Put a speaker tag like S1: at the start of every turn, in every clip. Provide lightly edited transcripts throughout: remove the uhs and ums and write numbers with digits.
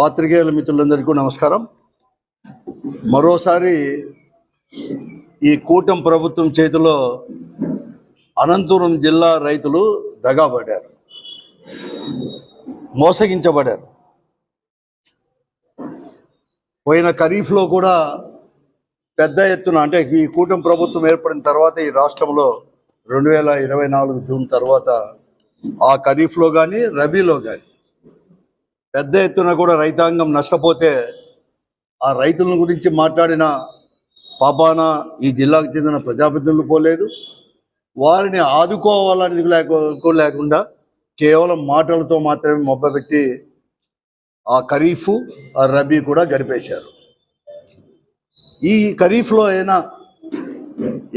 S1: పాత్రికేయుల మిత్రులందరికీ నమస్కారం. మరోసారి ఈ కూటమి ప్రభుత్వం చేతిలో అనంతపురం జిల్లా రైతులు దగాపడ్డారు, మోసగించబడ్డారు. పోయిన ఖరీఫ్లో కూడా పెద్ద ఎత్తున, అంటే ఈ కూటమి ప్రభుత్వం ఏర్పడిన తర్వాత ఈ రాష్ట్రంలో 2024 జూన్ తర్వాత ఆ ఖరీఫ్లో కానీ రబీలో కానీ పెద్ద ఎత్తున కూడా రైతాంగం నష్టపోతే ఆ రైతుల గురించి మాట్లాడిన పాపాన ఈ జిల్లాకు చెందిన ప్రజాప్రతినిధులు పోలేదు. వారిని ఆదుకోవాలనేది లేకుండా కేవలం మాటలతో మాత్రమే మొబ్బపెట్టి ఆ ఖరీఫ్ ఆ రబీ కూడా గడిపేశారు. ఈ ఖరీఫ్లో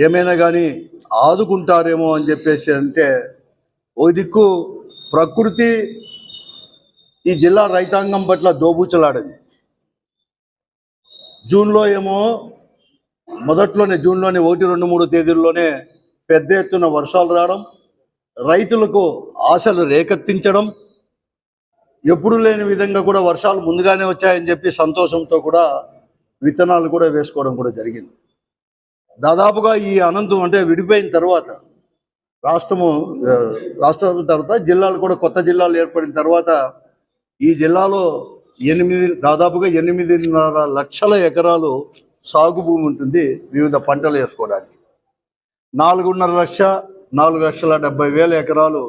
S1: ఏమైనా కానీ ఆదుకుంటారేమో అని చెప్పేసి అంటే, ఓ దిక్కు ప్రకృతి ఈ జిల్లా రైతాంగం పట్ల దోబూచలాడింది. మొదట్లోనే జూన్లోనే 1, 2, 3 తేదీల్లోనే పెద్ద ఎత్తున వర్షాలు రావడం, రైతులకు ఆశలు రేకెత్తించడం, ఎప్పుడు లేని విధంగా కూడా వర్షాలు ముందుగానే వచ్చాయని చెప్పి సంతోషంతో కూడా విత్తనాలు కూడా వేసుకోవడం కూడా జరిగింది. దాదాపుగా ఈ అనంతం అంటే విడిపోయిన తర్వాత రాష్ట్రం తర్వాత జిల్లాలు కూడా కొత్త జిల్లాలు ఏర్పడిన తర్వాత ఈ జిల్లాలో దాదాపుగా 8.5 లక్షల ఎకరాలు సాగు భూమి ఉంటుంది వివిధ పంటలు వేసుకోవడానికి. 4,70,000 ఎకరాలు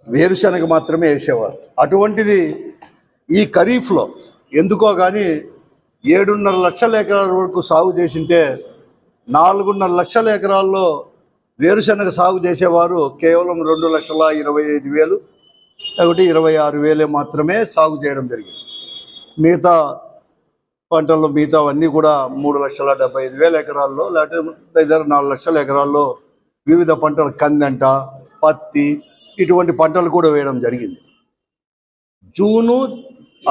S1: వేరుశనగ మాత్రమే వేసేవారు. అటువంటిది ఈ ఖరీఫ్లో ఎందుకో కానీ 7.5 లక్షల ఎకరాల వరకు సాగు చేసింటే 4.5 లక్షల ఎకరాల్లో వేరుశనగ సాగు చేసేవారు కేవలం 2,25,000 కాబట్టి 26,000 మాత్రమే సాగు చేయడం జరిగింది. మిగతా పంటల్లో మిగతావన్నీ కూడా 3,75,000 ఎకరాల్లో, లేకపోతే 4 లక్షల ఎకరాల్లో వివిధ పంటలు కందంట, పత్తి ఇటువంటి పంటలు కూడా వేయడం జరిగింది. జూన్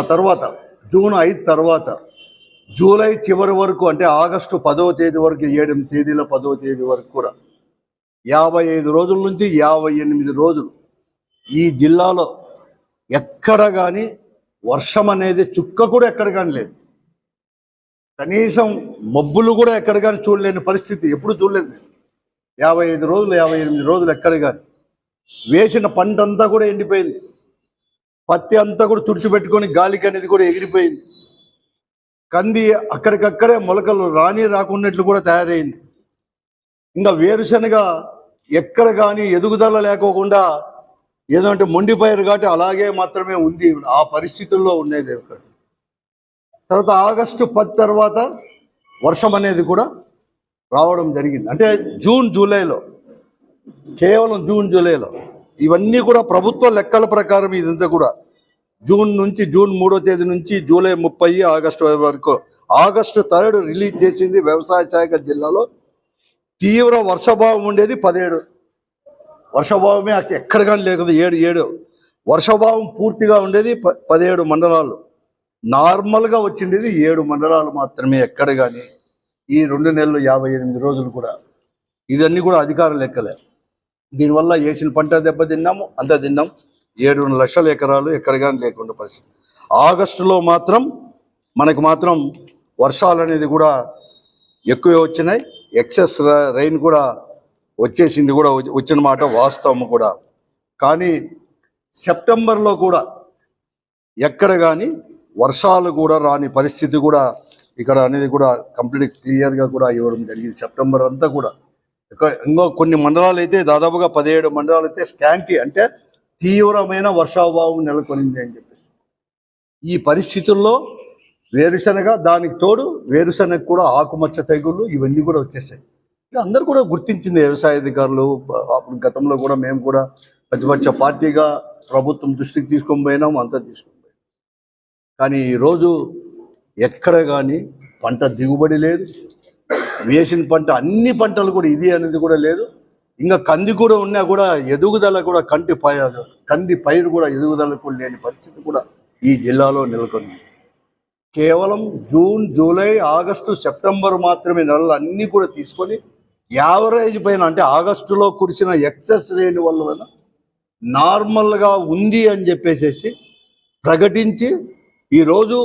S1: 5 తర్వాత జూలై చివరి వరకు, అంటే ఆగస్టు 10వ తేదీ వరకు, 7 తేదీల 10వ తేదీ వరకు కూడా 55 రోజుల నుంచి 58 రోజులు ఈ జిల్లాలో ఎక్కడ కానీ వర్షం అనేది చుక్క కూడా ఎక్కడ కానీ లేదు. కనీసం మబ్బులు కూడా ఎక్కడ కానీ చూడలేని పరిస్థితి ఎప్పుడు చూడలేదు. 58 రోజులు ఎక్కడ కానీ వేసిన పంట అంతా కూడా ఎండిపోయింది. పత్తి అంతా కూడా తుడిచిపెట్టుకొని గాలికి అనేది కూడా ఎగిరిపోయింది. కంది అక్కడికక్కడే మొలకలు రాకున్నట్లు కూడా తయారైంది. ఇంకా వేరుశనగ ఎక్కడ కానీ ఎదుగుదల లేకోకుండా ఏదంటే మొండిపోయారు కాబట్టి అలాగే మాత్రమే ఉంది. ఆ పరిస్థితుల్లో ఉండేది. తర్వాత ఆగస్టు 10 తర్వాత వర్షం అనేది కూడా రావడం జరిగింది. అంటే కేవలం జూన్ జూలైలో ఇవన్నీ కూడా ప్రభుత్వ లెక్కల ప్రకారం ఇదంతా కూడా జూన్ 3వ తేదీ నుంచి జూలై 30, ఆగస్టు వరకు. ఆగస్టు 3 రిలీజ్ చేసింది వ్యవసాయ శాఖ. జిల్లాలో తీవ్ర వర్షభావం ఉండేది 17. వర్షభావమే ఎక్కడ కానీ లేకుండా 7 వర్షభావం పూర్తిగా ఉండేది 17 మండలాలు. నార్మల్గా వచ్చిండేది 7 మండలాలు మాత్రమే ఎక్కడ కానీ. ఈ 2 నెలలు 58 రోజులు కూడా ఇవన్నీ కూడా అధికార లెక్కలే. దీనివల్ల వేసిన పంట దెబ్బతిన్నాము, అంతా తిన్నాం. 7 లక్షల ఎకరాలు ఎక్కడ కానీ లేకుండా పరిస్థితి. ఆగస్టులో మాత్రం మనకు వర్షాలు అనేది కూడా ఎక్కువే వచ్చినాయి. ఎక్సెస్ రైన్ కూడా వచ్చేసింది, కూడా వచ్చిన మాట వాస్తవం కూడా. కానీ సెప్టెంబర్లో కూడా ఎక్కడ కానీ వర్షాలు కూడా రాని పరిస్థితి కూడా ఇక్కడ అనేది కూడా కంప్లీట్ క్లియర్గా కూడా ఇవ్వడం జరిగింది. సెప్టెంబర్ అంతా కూడా ఇంకో కొన్ని మండలాలు అయితే దాదాపుగా 17 మండలాలు అయితే స్కాంటీ, అంటే తీవ్రమైన వర్షాభావం నెలకొనింది అని చెప్పేసి. ఈ పరిస్థితుల్లో వేరుశనగ, దానికి తోడు వేరుశనగ కూడా ఆకుమచ్చ తెగుళ్ళు ఇవన్నీ కూడా వచ్చేసాయి. అందరూ కూడా గుర్తించింది వ్యవసాయ అధికారులు. గతంలో కూడా మేము కూడా ప్రతిపక్ష పార్టీగా ప్రభుత్వం దృష్టికి తీసుకొని పోయినాం, అంతా తీసుకొని పోయినాం. కానీ ఈరోజు ఎక్కడ కానీ పంట దిగుబడి లేదు. వేసిన పంట అన్ని పంటలు కూడా ఇది అనేది కూడా లేదు. ఇంకా కంది కూడా ఉన్నా కూడా ఎదుగుదల కూడా కంది పైరు కూడా ఎదుగుదల కూడా లేని పరిస్థితి కూడా ఈ జిల్లాలో నెలకొంది. కేవలం జూన్, జూలై, ఆగస్టు, సెప్టెంబర్ మాత్రమే నెలలు అన్నీ కూడా తీసుకొని యావరేజ్ పైన, అంటే ఆగస్టులో కురిసిన ఎక్సెస్ రెయిన్ వల్ల నార్మల్గా ఉంది అని చెప్పేసి ప్రకటించి ఈరోజు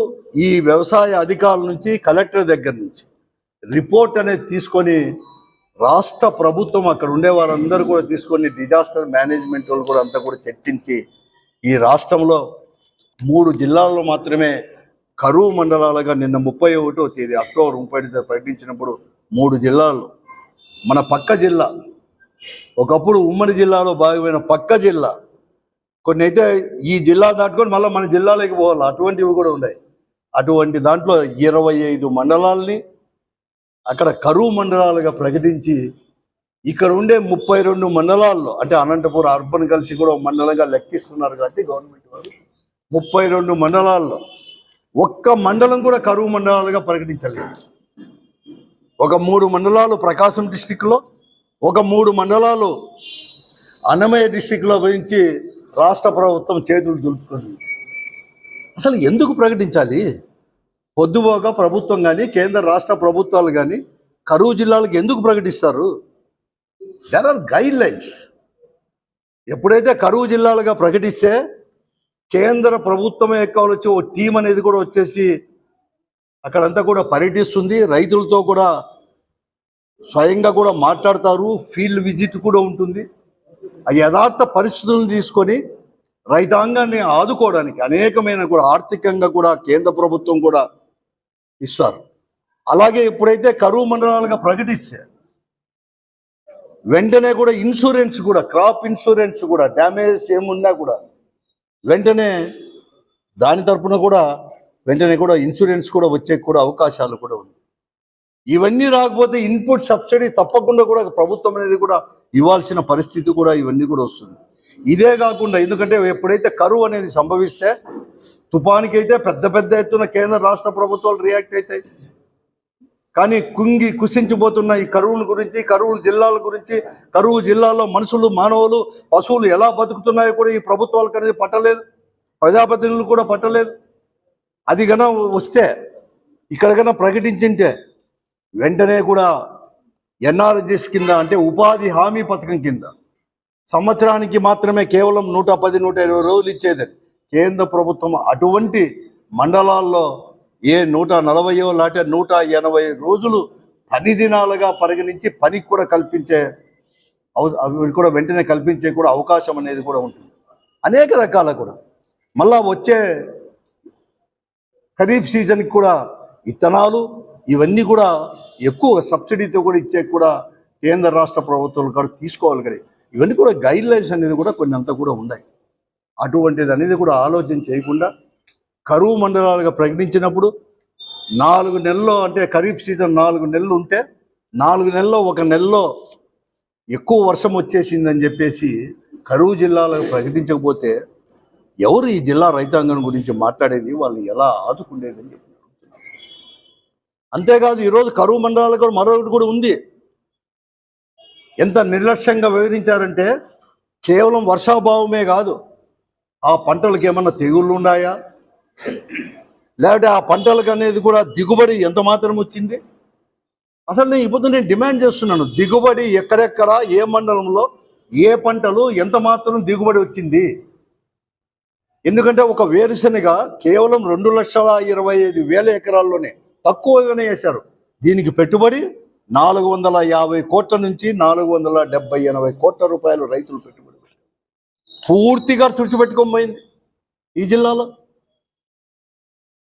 S1: ఈ వ్యవసాయ అధికారుల నుంచి కలెక్టర్ దగ్గర నుంచి రిపోర్ట్ అనేది తీసుకొని రాష్ట్ర ప్రభుత్వం అక్కడ ఉండే వారందరూ కూడా తీసుకొని డిజాస్టర్ మేనేజ్మెంట్ వాళ్ళు కూడా అంతా కూడా చర్చించి ఈ రాష్ట్రంలో 3 జిల్లాల్లో మాత్రమే కరువు మండలాలుగా నిన్న 31వ తేదీ అక్టోబర్ 30 ప్రకటించినప్పుడు 3 జిల్లాల్లో మన పక్క జిల్లా, ఒకప్పుడు ఉమ్మడి జిల్లాలో భాగమైన పక్క జిల్లా, కొన్ని అయితే ఈ జిల్లా దాటుకొని మళ్ళీ మన జిల్లాలోకి పోవాలి, అటువంటివి కూడా ఉన్నాయి. అటువంటి దాంట్లో 25 మండలాల్ని అక్కడ కరువు మండలాలుగా ప్రకటించి ఇక్కడ ఉండే 32 మండలాల్లో, అంటే అనంతపురం అర్బన్ కలిసి కూడా మండలంగా లెక్కిస్తున్నారు కాబట్టి గవర్నమెంట్ వారు 32 మండలాల్లో ఒక్క మండలం కూడా కరువు మండలాలుగా ప్రకటించలేదు. ఒక 3 మండలాలు ప్రకాశం డిస్టిక్లో, ఒక 3 మండలాలు అన్నమయ్య డిస్టిక్లో గురించి రాష్ట్ర ప్రభుత్వం చేతులు దులుపుకుంది. అసలు ఎందుకు ప్రకటించాలి? పొద్దుపోగా ప్రభుత్వం కానీ కేంద్ర రాష్ట్ర ప్రభుత్వాలు కానీ కరువు జిల్లాలకు ఎందుకు ప్రకటిస్తారు? There are guidelines. ఎప్పుడైతే కరువు జిల్లాలుగా ప్రకటిస్తే కేంద్ర ప్రభుత్వమే వచ్చి ఓ టీం అనేది కూడా వచ్చేసి అక్కడంతా కూడా పర్యటిస్తుంది, రైతులతో కూడా స్వయంగా కూడా మాట్లాడతారు, ఫీల్డ్ విజిట్ కూడా ఉంటుంది. ఆ యథార్థ పరిస్థితులను తీసుకొని రైతాంగాన్ని ఆదుకోవడానికి అనేకమైన కూడా ఆర్థికంగా కూడా కేంద్ర ప్రభుత్వం కూడా ఇస్తారు. అలాగే ఎప్పుడైతే కరువు మండలాలుగా ప్రకటిస్తే వెంటనే కూడా ఇన్సూరెన్స్ కూడా, క్రాప్ ఇన్సూరెన్స్ కూడా, డ్యామేజ్ ఏమున్నా కూడా వెంటనే దాని తరపున కూడా వెంటనే కూడా ఇన్సూరెన్స్ కూడా వచ్చే కూడా అవకాశాలు కూడా ఉంది. ఇవన్నీ రాకపోతే ఇన్పుట్ సబ్సిడీ తప్పకుండా కూడా ప్రభుత్వం అనేది కూడా ఇవ్వాల్సిన పరిస్థితి కూడా ఇవన్నీ కూడా వస్తుంది. ఇదే కాకుండా ఎందుకంటే ఎప్పుడైతే కరువు అనేది సంభవిస్తే తుఫానికి అయితే పెద్ద పెద్ద ఎత్తున కేంద్ర రాష్ట్ర ప్రభుత్వాలు రియాక్ట్ అవుతాయి. కానీ కుసించిపోతున్న ఈ కరువుల గురించి, కరువు జిల్లాల గురించి, కరువు జిల్లాలో మనుషులు, మానవులు, పశువులు ఎలా బతుకుతున్నాయో కూడా ఈ ప్రభుత్వాలకు అనేది పట్టలేదు, ప్రజాప్రతినిధులు కూడా పట్టలేదు. అది కన్నా వస్తే ఇక్కడ కన్నా ప్రకటించింటే వెంటనే కూడా ఎన్ఆర్జిఎస్ కింద, అంటే ఉపాధి హామీ పథకం కింద సంవత్సరానికి మాత్రమే కేవలం 110-120 రోజులు ఇచ్చేదని కేంద్ర ప్రభుత్వం అటువంటి మండలాల్లో 140 లాంటి 180 రోజులు పని దినాలుగా పరిగణించి పనికి కూడా కల్పించే కూడా వెంటనే కల్పించే కూడా అవకాశం అనేది కూడా ఉంటుంది. అనేక రకాల కూడా మళ్ళా వచ్చే ఖరీఫ్ సీజన్కి కూడా ఇత్తనాలు ఇవన్నీ కూడా ఎక్కువ సబ్సిడీతో కూడా ఇచ్చే కూడా కేంద్ర రాష్ట్ర ప్రభుత్వాలు కూడా తీసుకోవాలి కదా. ఇవన్నీ కూడా గైడ్ లైన్స్ అనేది కూడా కొన్ని అంతా కూడా ఉన్నాయి. అటువంటిది అనేది కూడా ఆలోచన చేయకుండా కరువు మండలాలుగా ప్రకటించినప్పుడు 4 నెలల్లో, అంటే ఖరీఫ్ సీజన్ 4 నెలలు ఉంటే 4 నెలల్లో 1 నెలలో ఎక్కువ వర్షం వచ్చేసిందని చెప్పేసి కరువు జిల్లాలకు ప్రకటించకపోతే ఎవరు ఈ జిల్లా రైతాంగం గురించి మాట్లాడేది? వాళ్ళు ఎలా ఆదుకునేది అని చెప్పి. అంతేకాదు ఈరోజు కరువు మండలాలకు కూడా మరొకటి కూడా ఉంది. ఎంత నిర్లక్ష్యంగా వివరించారంటే కేవలం వర్షాభావమే కాదు, ఆ పంటలకు ఏమన్నా తెగుళ్ళు ఉన్నాయా, లేకపోతే ఆ పంటలకు అనేది కూడా దిగుబడి ఎంత మాత్రం వచ్చింది? అసలు నేను డిమాండ్ చేస్తున్నాను, దిగుబడి ఎక్కడెక్కడ, ఏ మండలంలో ఏ పంటలు ఎంత మాత్రం దిగుబడి వచ్చింది? ఎందుకంటే ఒక వేరుశెనగ కేవలం 2,25,000 ఎకరాల్లోనే తక్కువగానే వేశారు. దీనికి పెట్టుబడి 450 కోట్ల నుంచి 470-80 కోట్ల రూపాయలు రైతులు పెట్టుబడి పూర్తిగా తుడిచిపెట్టుకోబోయింది ఈ జిల్లాలో.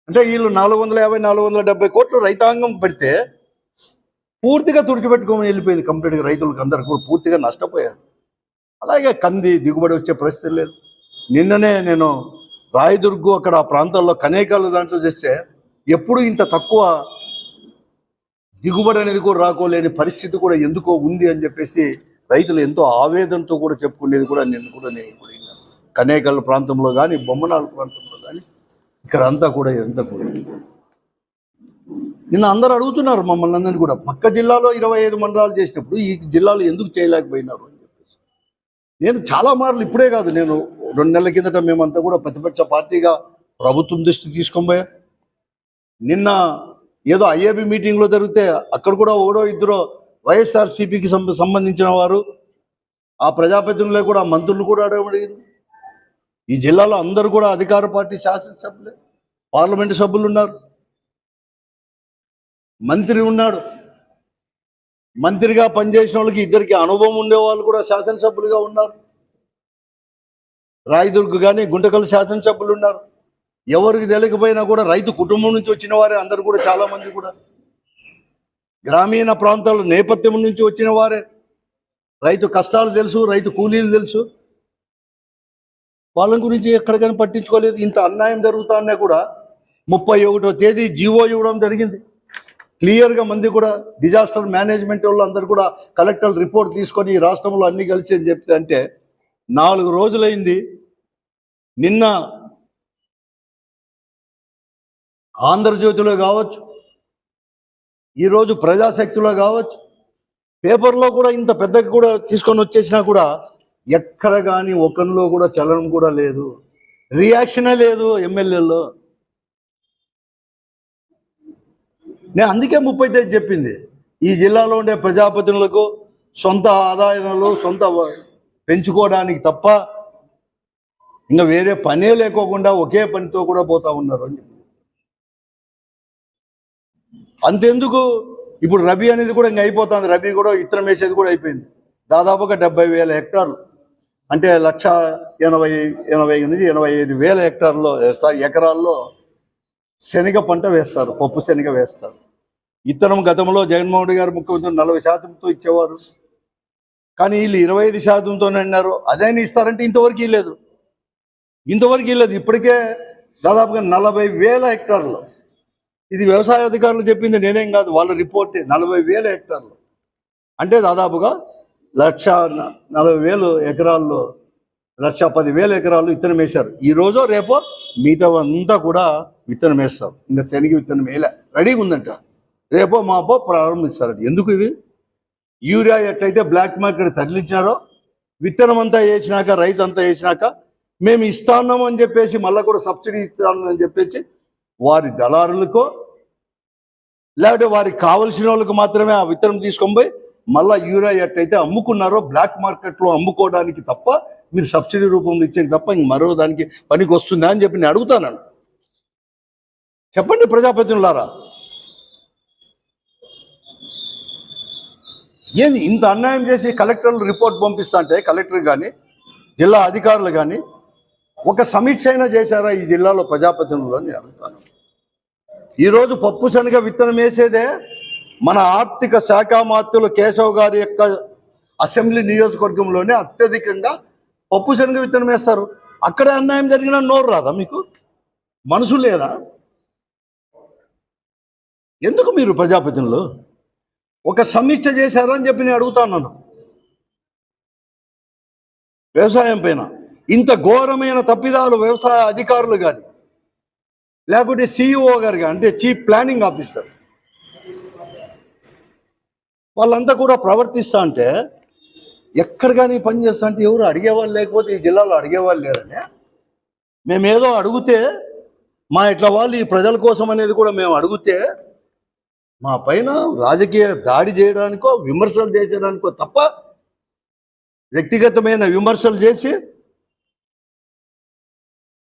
S1: అంటే వీళ్ళు 450-470 కోట్లు రైతాంగం పెడితే పూర్తిగా తుడిచిపెట్టుకోమని వెళ్ళిపోయింది కంప్లీట్గా. రైతులకు అందరూ కూడా పూర్తిగా నష్టపోయారు. అలాగే కంది దిగుబడి వచ్చే పరిస్థితి లేదు. నిన్ననే నేను రాయదుర్గు అక్కడ ఆ ప్రాంతాల్లో కనేకాల దాంట్లో చేస్తే ఎప్పుడు ఇంత తక్కువ దిగుబడి అనేది కూడా రాకోలేని పరిస్థితి కూడా ఎందుకో ఉంది అని చెప్పేసి రైతులు ఎంతో ఆవేదనతో కూడా చెప్పుకునేది కూడా నేను కనేకల్ ప్రాంతంలో కానీ, బొమ్మనాల ప్రాంతంలో కానీ, ఇక్కడ అంతా కూడా ఎంత కూడా నిన్న అందరూ అడుగుతున్నారు మమ్మల్ని అందరినీ కూడా, పక్క జిల్లాలో 25 మండలాలు చేసినప్పుడు ఈ జిల్లాలో ఎందుకు చేయలేకపోయినారు అని చెప్పేసి. నేను చాలా మార్లు, ఇప్పుడే కాదు, నేను 2 నెలల కిందట మేమంతా కూడా ప్రతిపక్ష పార్టీగా ప్రభుత్వం దృష్టి తీసుకొని పోయా. నిన్న ఏదో ఐఏబీ మీటింగ్లో జరిగితే అక్కడ కూడా 1-2 వైఎస్ఆర్సీపీకి సంబంధించిన వారు, ఆ ప్రజాప్రతినిధులే కూడా మంత్రులు కూడా అడగబడింది. ఈ జిల్లాలో అందరూ కూడా అధికార పార్టీ శాసనసభ్యులే. పార్లమెంటు సభ్యులు ఉన్నారు, మంత్రి ఉన్నాడు. మంత్రిగా పనిచేసిన వాళ్ళకి ఇద్దరికి అనుభవం ఉండే వాళ్ళు కూడా శాసనసభ్యులుగా ఉన్నారు. రాయదుర్గ్ కానీ గుంటకల్ శాసనసభ్యులు ఉన్నారు. ఎవరికి తెలియకపోయినా కూడా రైతు కుటుంబం నుంచి వచ్చిన వారే అందరూ కూడా, చాలా మంది కూడా గ్రామీణ ప్రాంతాల నేపథ్యం నుంచి వచ్చిన వారే. రైతు కష్టాలు తెలుసు, రైతు కూలీలు తెలుసు. వాళ్ళ గురించి ఎక్కడికైనా పట్టించుకోలేదు. ఇంత అన్యాయం జరుగుతానే కూడా 31వ తేదీ జీవో ఇవ్వడం జరిగింది. క్లియర్గా మంది కూడా డిజాస్టర్ మేనేజ్మెంట్ వాళ్ళు అందరు కూడా కలెక్టర్ రిపోర్ట్ తీసుకొని రాష్ట్రంలో అన్ని కలిసి అని చెప్తే, అంటే 4 రోజులైంది. నిన్న ఆంధ్రజ్యోతిలో కావచ్చు, ఈరోజు ప్రజాశక్తిలో కావచ్చు, పేపర్లో కూడా ఇంత పెద్దగా కూడా తీసుకొని వచ్చేసినా కూడా ఎక్కడ కానీ ఒకరిలో కూడా చలనం కూడా లేదు, రియాక్షనే లేదు ఎమ్మెల్యేలో. నేను అందుకే 30 తేదీ చెప్పింది, ఈ జిల్లాలో ఉండే ప్రజాప్రతినిధులకు సొంత ఆదాయాలు సొంత పెంచుకోవడానికి తప్ప ఇంకా వేరే పనే లేకోకుండా ఒకే పనితో కూడా పోతా ఉన్నారు అని చెప్పి. అంతెందుకు, ఇప్పుడు రబీ అనేది కూడా ఇంకా అయిపోతుంది. రబీ కూడా విత్తనం వేసేది కూడా అయిపోయింది. దాదాపుగా 70,000 హెక్టార్లు, అంటే 1,80,000-85,000 హెక్టార్లో ఎకరాల్లో శనగ పంట వేస్తారు, పప్పు శనగ వేస్తారు. విత్తనం గతంలో జగన్మోహన్ రెడ్డి గారు ముఖ్యమంత్రి 40%తో ఇచ్చేవారు, కానీ వీళ్ళు 25%తోనే అన్నారు. అదైనా ఇస్తారంటే ఇంతవరకు లేదు, ఇప్పటికే దాదాపుగా 40,000 హెక్టార్లు. ఇది వ్యవసాయ అధికారులు చెప్పింది, నేనేం కాదు, వాళ్ళ రిపోర్టే. 40,000 హెక్టార్లు అంటే దాదాపుగా 1,40,000 ఎకరాల్లో 1,10,000 ఎకరాలు విత్తనం వేశారు. ఈరోజు రేపో మిగతా అంతా కూడా విత్తనం వేస్తారు. ఇంకా శనగ విత్తనం వేయలే, రెడీగా ఉందంట. రేపో మాపో ప్రారంభిస్తారంట. ఎందుకు ఇవి? యూరియా ఎట్టయితే బ్లాక్ మార్కెట్ తరలించినారో, విత్తనం అంతా వేసినాక, రైతు అంతా వేసినాక మేము ఇస్తాన్నాము అని చెప్పేసి, మళ్ళీ కూడా సబ్సిడీ ఇస్తాను అని చెప్పేసి వారి దళారులకో లేకపోతే వారికి కావలసిన వాళ్ళకు మాత్రమే ఆ విత్తనం తీసుకొని పోయి మళ్ళీ యూరియా ఎట్టయితే అమ్ముకున్నారో బ్లాక్ మార్కెట్లో అమ్ముకోవడానికి తప్ప, మీరు సబ్సిడీ రూపంలో ఇచ్చేది తప్ప ఇంక మరో దానికి పనికి వస్తుందా అని చెప్పి నేను అడుగుతాను. చెప్పండి ప్రజాప్రతినిధులారా, ఏంది ఇంత అన్యాయం చేసి కలెక్టర్లు రిపోర్ట్ పంపిస్తా అంటే, కలెక్టర్ కానీ జిల్లా అధికారులు కానీ ఒక సమీక్ష అయినా చేశారా ఈ జిల్లాలో ప్రజాప్రతినిధులు అని అడుగుతాను. ఈరోజు పప్పు శనగ విత్తనం వేసేదే మన ఆర్థిక శాఖ మంత్రులు కేశవ్ గారి యొక్క అసెంబ్లీ నియోజకవర్గంలోనే అత్యధికంగా పప్పు శనగ విత్తనం వేస్తారు. అక్కడే అన్యాయం జరిగిన నోరు రాదా మీకు? మనసు లేదా? ఎందుకు మీరు ప్రజాప్రతినిధులు ఒక సమీక్ష చేశారా అని చెప్పి నేను అడుగుతాను. వ్యవసాయం పైన ఇంత ఘోరమైన తప్పిదాలు వ్యవసాయ అధికారులు కానీ లేకుంటే సిఇఓ గారు కానీ, అంటే చీఫ్ ప్లానింగ్ ఆఫీసర్, వాళ్ళంతా కూడా ప్రవర్తిస్తా అంటే ఎక్కడ కానీ పని చేస్తా అంటే ఎవరు అడిగేవాళ్ళు లేకపోతే ఈ జిల్లాలో అడిగేవాళ్ళు లేరని మేమేదో అడిగితే, మా ఇట్లా వాళ్ళు ఈ ప్రజల కోసం అనేది కూడా మేము అడిగితే మా పైన రాజకీయ దాడి చేయడానికో విమర్శలు చేసేదానికో తప్ప, వ్యక్తిగతమైన విమర్శలు చేసి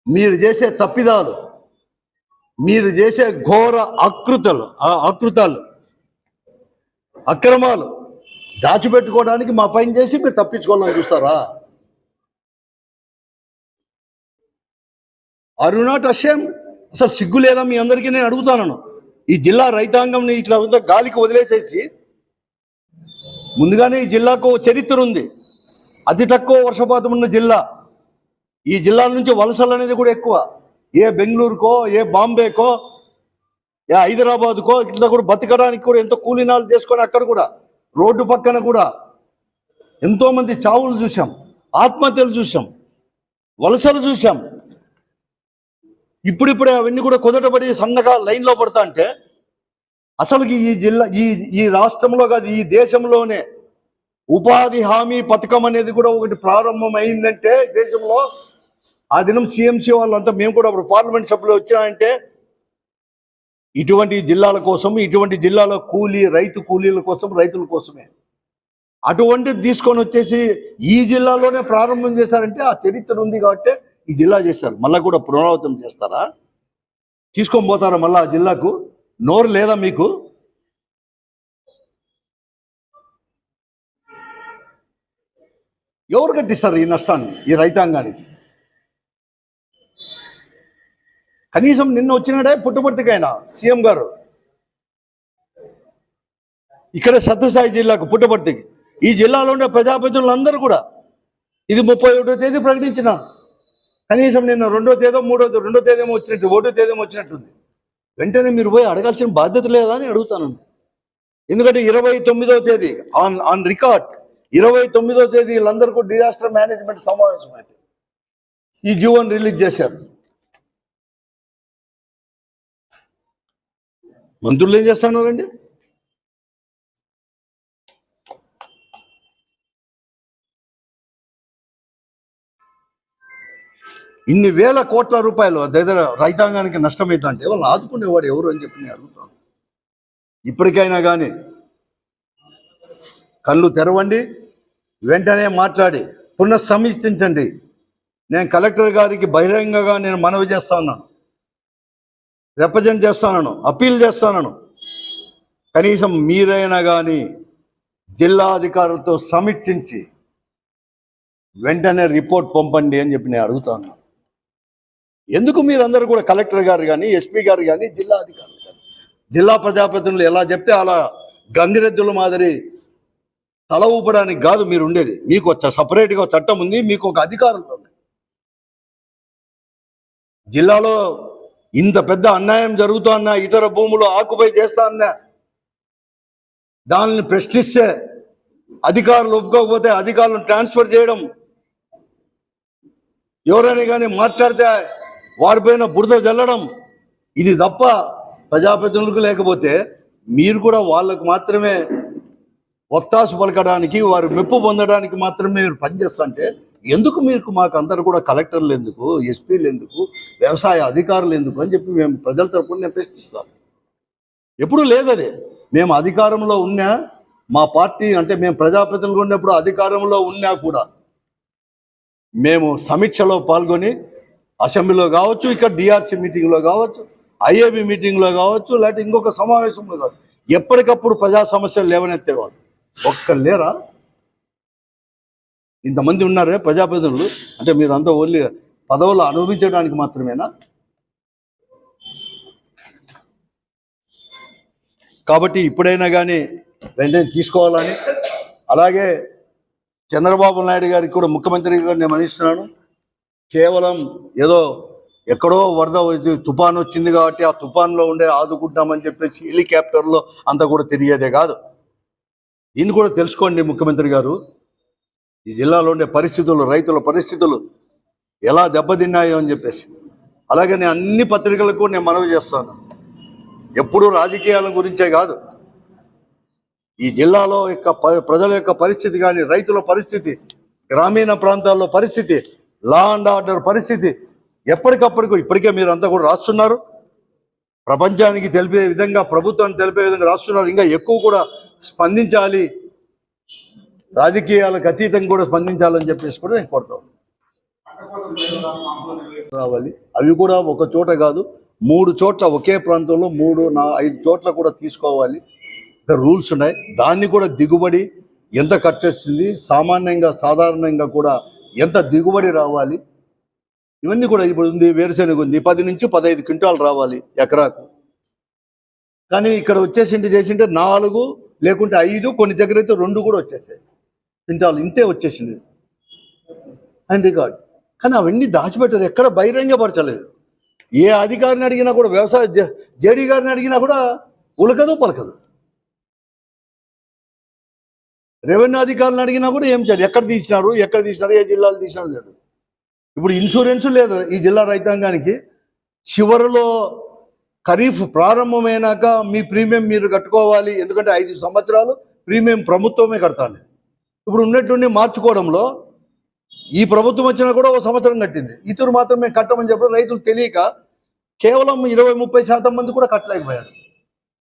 S1: మీరు చేసే తప్పిదాలు, మీరు చేసే ఘోర అకృతాలు అక్రమాలు దాచిపెట్టుకోవడానికి మా పైన చేసి మీరు తప్పించుకోవాలని చూస్తారా? Are you not ashamed? అసలు సిగ్గు లేదా మీ అందరికీ? నేను అడుగుతాను. ఈ జిల్లా రైతాంగంని ఇట్లా గాలికి వదిలేసేసి, ముందుగానే ఈ జిల్లాకు చరిత్ర ఉంది, అతి తక్కువ వర్షపాతం ఉన్న జిల్లా. ఈ జిల్లాల నుంచి వలసలు అనేది కూడా ఎక్కువ. ఏ బెంగళూరుకో, ఏ బాంబేకో, ఏ హైదరాబాద్కో ఇట్లా కూడా బతకడానికి కూడా ఎంతో కూలీనాలు చేసుకొని అక్కడ కూడా రోడ్డు పక్కన కూడా ఎంతోమంది చావులు చూసాం, ఆత్మహత్యలు చూసాం, వలసలు చూసాం. ఇప్పుడిప్పుడే అవన్నీ కూడా కుదటపడి సన్నగా లైన్లో పడతా అంటే, అసలు ఈ జిల్లా ఈ రాష్ట్రంలో కాదు, ఈ దేశంలోనే ఉపాధి హామీ పథకం అనేది కూడా ఒకటి ప్రారంభం అయిందంటే దేశంలో, ఆ దినం సిఎంసి వాళ్ళంతా మేము కూడా అప్పుడు పార్లమెంట్ సభ్యులు వచ్చామంటే ఇటువంటి జిల్లాల కోసం, ఇటువంటి జిల్లాలో రైతు కూలీల కోసం, రైతుల కోసమే. అటువంటిది తీసుకొని వచ్చేసి ఈ జిల్లాలోనే ప్రారంభం చేశారంటే ఆ చరిత్ర ఉంది కాబట్టి ఈ జిల్లా చేశారు. మళ్ళీ కూడా పునరావృతం చేస్తారా? తీసుకొని పోతారా మళ్ళా ఆ జిల్లాకు? నోరు లేదా మీకు? ఎవరు కట్టిస్తారు ఈ నష్టాన్ని ఈ రైతాంగానికి? కనీసం నిన్న వచ్చినాడే పుట్టపర్తికైనా సీఎం గారు ఇక్కడ సత్యసాయి జిల్లాకు పుట్టపర్తికి, ఈ జిల్లాలో ఉండే ప్రజాప్రతినిధులందరూ కూడా ఇది 31వ తేదీ ప్రకటించిన, కనీసం నిన్న 2వ తేదీ 2వ తేదీ వచ్చినట్టు 1వ తేదీ వచ్చినట్టుంది. వెంటనే మీరు పోయి అడగాల్సిన బాధ్యత లేదా అని అడుగుతాను. ఎందుకంటే 29వ తేదీ ఆన్ రికార్డ్ 29వ తేదీ వీళ్ళందరికీ డిజాస్టర్ మేనేజ్మెంట్ సమావేశం అయితే ఈ జీవోని రిలీజ్ చేశారు. మంత్రులు ఏం చేస్తున్నారండి? ఇన్ని వేల కోట్ల రూపాయలు దగ్గర రైతాంగానికి నష్టమైతే అంటే వాళ్ళు ఆదుకునేవాడు ఎవరు అని చెప్పి నేను అడుగుతాను. ఇప్పటికైనా కానీ కళ్ళు తెరవండి, వెంటనే మాట్లాడి పునఃసమీక్షించండి. నేను కలెక్టర్ గారికి బహిరంగంగా నేను మనవి చేస్తా ఉన్నాను, రిప్రజెంట్ చేస్తాను, అప్పీల్ చేస్తాను. కనీసం మీరైనా కానీ జిల్లా అధికారులతో సమీక్షించి వెంటనే రిపోర్ట్ పంపండి అని చెప్పి నేను అడుగుతాను. ఎందుకు మీరందరూ కూడా కలెక్టర్ గారు కానీ ఎస్పీ గారు కానీ జిల్లా అధికారులు కానీ జిల్లా ప్రజాప్రతినిధులు ఎలా చెప్తే అలా గంగిరెద్దుల మాదిరి తల ఊపడానికి కాదు మీరు ఉండేది. మీకు సపరేట్గా చట్టం ఉంది, మీకు ఒక అధికారులు ఉన్నాయి. జిల్లాలో ఇంత పెద్ద అన్యాయం జరుగుతున్నా, ఇతర భూములు ఆక్యుపై చేస్తాన్నా దానిని ప్రశ్నిస్తే అధికారులు ఒప్పుకోకపోతే అధికారులను ట్రాన్స్ఫర్ చేయడం, ఎవరైనా కానీ మాట్లాడితే వారిపైన బురద జల్లడం, ఇది తప్ప ప్రజాప్రతినిధులకు లేకపోతే మీరు కూడా వాళ్ళకు మాత్రమే ఒత్తాసు పలకడానికి, వారు మెప్పు పొందడానికి మాత్రమే మీరు పనిచేస్తుంటే ఎందుకు మీకు మాకు అందరు కూడా కలెక్టర్లు ఎందుకు, ఎస్పీలు ఎందుకు, వ్యవసాయ అధికారులు ఎందుకు అని చెప్పి మేము ప్రజల తరపున నేను ప్రశ్నిస్తాం. ఎప్పుడూ లేదది. మేము అధికారంలో ఉన్నా, మా పార్టీ అంటే మేము ప్రజాప్రతినిధులు ఉన్నప్పుడు అధికారంలో ఉన్నా కూడా మేము సమీక్షలో పాల్గొని అసెంబ్లీలో కావచ్చు, ఇక్కడ డిఆర్సీ మీటింగ్లో కావచ్చు, ఐఏబీ మీటింగ్లో కావచ్చు, లేకపోతే ఇంకొక సమావేశంలో కావచ్చు, ఎప్పటికప్పుడు ప్రజా సమస్యలు లేవనెత్తేవాళ్ళు ఒక్కరు లేరా? ఇంతమంది ఉన్నారే ప్రజాప్రతినిధులు. అంటే మీరు అంతా ఓన్లీ పదవులు అనుభవించడానికి మాత్రమేనా? కాబట్టి ఇప్పుడైనా కానీ వెంటనే తీసుకోవాలని, అలాగే చంద్రబాబు నాయుడు గారికి కూడా ముఖ్యమంత్రి గారు నేను మనిస్తున్నాను. కేవలం ఏదో ఎక్కడో వరద తుఫాన్ వచ్చింది కాబట్టి ఆ తుఫాన్లో ఉండే ఆదుకుంటామని చెప్పేసి హెలికాప్టర్లో అంతా కూడా తిరిగేదే కాదు. దీన్ని కూడా తెలుసుకోండి ముఖ్యమంత్రి గారు. ఈ జిల్లాలో ఉండే పరిస్థితులు, రైతుల పరిస్థితులు ఎలా దెబ్బతిన్నాయో అని చెప్పేసి. అలాగే నేను అన్ని పత్రికలకు నేను మనవి చేస్తాను, ఎప్పుడూ రాజకీయాల గురించే కాదు, ఈ జిల్లాలో ప్రజల యొక్క పరిస్థితి కానీ, రైతుల పరిస్థితి, గ్రామీణ ప్రాంతాల్లో పరిస్థితి, లా అండ్ ఆర్డర్ పరిస్థితి ఎప్పటికప్పటికి ఇప్పటికే మీరు అంతా కూడా రాస్తున్నారు. ప్రపంచానికి తెలిపే విధంగా, ప్రభుత్వానికి తెలిపే విధంగా రాస్తున్నారు. ఇంకా ఎక్కువ కూడా స్పందించాలి, రాజకీయాలకు అతీతంగా కూడా స్పందించాలని చెప్పేసి కూడా నేను కోరుతాను. రావాలి, అవి కూడా ఒక చోట కాదు, 3 చోట్ల ఒకే ప్రాంతంలో 3-5 చోట్ల కూడా తీసుకోవాలి. రూల్స్ ఉన్నాయి. దాన్ని కూడా దిగుబడి ఎంత ఖర్చు వస్తుంది, సాధారణంగా కూడా ఎంత దిగుబడి రావాలి, ఇవన్నీ కూడా ఇప్పుడు ఉంది. వేరుశెనగ ఉంది, 10 నుంచి 15 క్వింటాలు రావాలి ఎకరాకు. కానీ ఇక్కడ చేసింటే 4 లేకుంటే 5, కొన్ని దగ్గర అయితే 2 కూడా వచ్చేసాయి క్వింటాలు, ఇంతే వచ్చేసింది అండ్ రికార్డ్. కానీ అవన్నీ దాచిపెట్టారు, ఎక్కడ బహిరంగపరచలేదు. ఏ అధికారిని అడిగినా కూడా, వ్యవసాయ జేడీ గారిని అడిగినా కూడా ఉలకదు పలకదు. రెవెన్యూ అధికారులను అడిగినా కూడా ఏం చేయాలి, ఎక్కడ తీసినారు, ఏ జిల్లాలు తీసినారు లేదు. ఇప్పుడు ఇన్సూరెన్స్ లేదు ఈ జిల్లా రైతాంగానికి. చివరిలో ఖరీఫ్ ప్రారంభమైనాక మీ ప్రీమియం మీరు కట్టుకోవాలి, ఎందుకంటే 5 సంవత్సరాలు ప్రీమియం ప్రభుత్వమే కడతాండి. ఇప్పుడు ఉన్నట్టుండి మార్చుకోవడంలో ఈ ప్రభుత్వం వచ్చినా కూడా 1 సంవత్సరం కట్టింది, ఇతరు మాత్రమే కట్టమని చెప్పడం రైతులు తెలియక కేవలం 20-30% మంది కూడా కట్టలేకపోయారు.